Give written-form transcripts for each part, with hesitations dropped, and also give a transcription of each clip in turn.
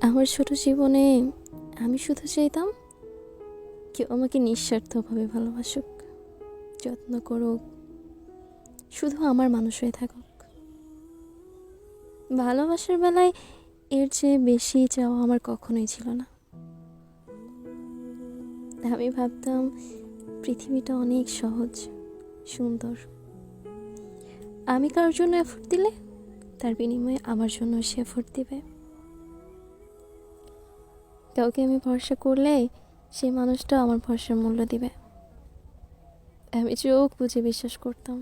আমার ছোট জীবনে আমি শুধু চাইতাম কেউ আমাকে নিঃস্বার্থভাবে ভালোবাসুক, যত্ন করুক, শুধু আমার মানুষ হয়ে থাকুক। ভালোবাসার বেলায় এর চেয়ে বেশি চাওয়া আমার কখনোই ছিল না। আমি ভাবতাম পৃথিবীটা অনেক সহজ, সুন্দর। আমি কারোর জন্য এফোর্ট দিলে তার বিনিময়ে আমার জন্য সে এফোর্ট দিবে। কাউকে আমি ভরসা করলে সেই মানুষটা আমার ভরসার মূল্য দিবে। আমি চোখ বুঝে বিশ্বাস করতাম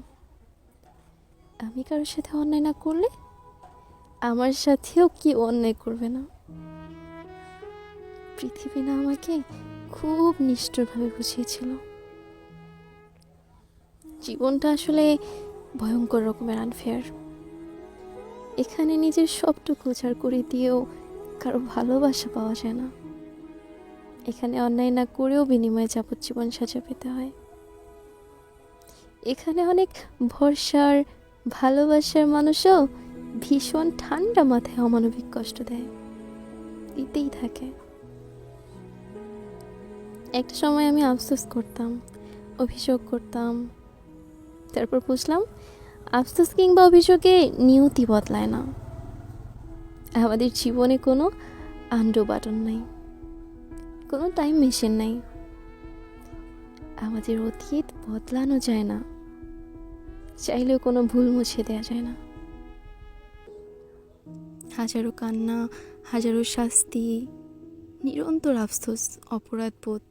আমি কারোর সাথে অন্যায় না করলে আমার সাথেও কি অন্যায় করবে না। পৃথিবী না আমাকে খুব নিষ্ঠুরভাবে বুঝিয়েছিল। জীবনটা আসলে ভয়ঙ্কর রকমের আনফেয়ার। এখানে নিজের সবটুকু উজাড় করে দিয়েও কারো ভালোবাসা পাওয়া যায় না। এখানে অন্যায় না করেও বিনিময়ে যাবজ্জীবন সাজা পেতে হয়। এখানে অনেক ভরসার ভালোবাসার মানুষও ভীষণ ঠান্ডা মাথায় অমানবিক কষ্ট দেয়, দিতেই থাকে। একটা সময় আমি আফসোস করতাম, অভিযোগ করতাম, তারপর বুঝলাম আফসোস কিংবা অভিযোগে নিয়তি বদলায় না। আমাদের জীবনে কোনো আন্ডো বাটন নাই, কোনো টাইম মেশিন নাই। আমাদের অতীত বদলানো যায় না, চাইলেও কোনো ভুল মুছে দেওয়া যায় না। হাজারো কান্না, হাজারো শাস্তি, নিরন্তর আফসোস, অপরাধ বোধ,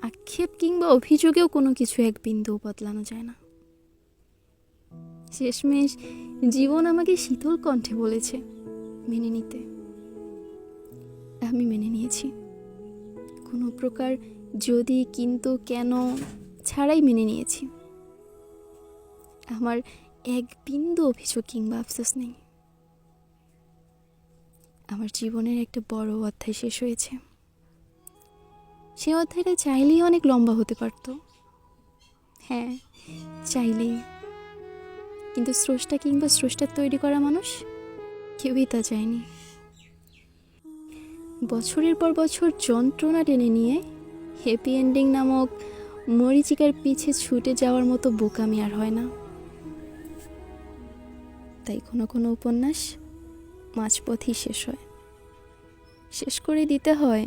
আক্ষেপ কিংবা অভিযোগেও কোনো কিছু এক বিন্দু বদলানো যায় না। শেষমেশ জীবন আমাকে শীতল কণ্ঠে বলেছে মেনে নিতে। আমি মেনে নিয়েছি, কোনো প্রকার যদি, কিন্তু, কেন ছাড়াই মেনে নিয়েছি। আমার এক বিন্দু অভিযোগ কিংবা আফসোস নেই। আমার জীবনের একটা বড় অধ্যায় শেষ হয়েছে। সে অধ্যায়টা চাইলেই অনেক লম্বা হতে পারত। হ্যাঁ, চাইলেই। কিন্তু স্রষ্টা কিংবা স্রষ্টার তৈরি করা মানুষ কেউই তা চায়নি। বছরের পর বছর যন্ত্রণা টেনে নিয়ে হ্যাপি এন্ডিং নামক মরীচিকার পিছে ছুটে যাওয়ার মতো বোকামি আর হয় না। তাই কোনো কোনো উপন্যাস মাঝপথেই শেষ হয়, শেষ করে দিতে হয়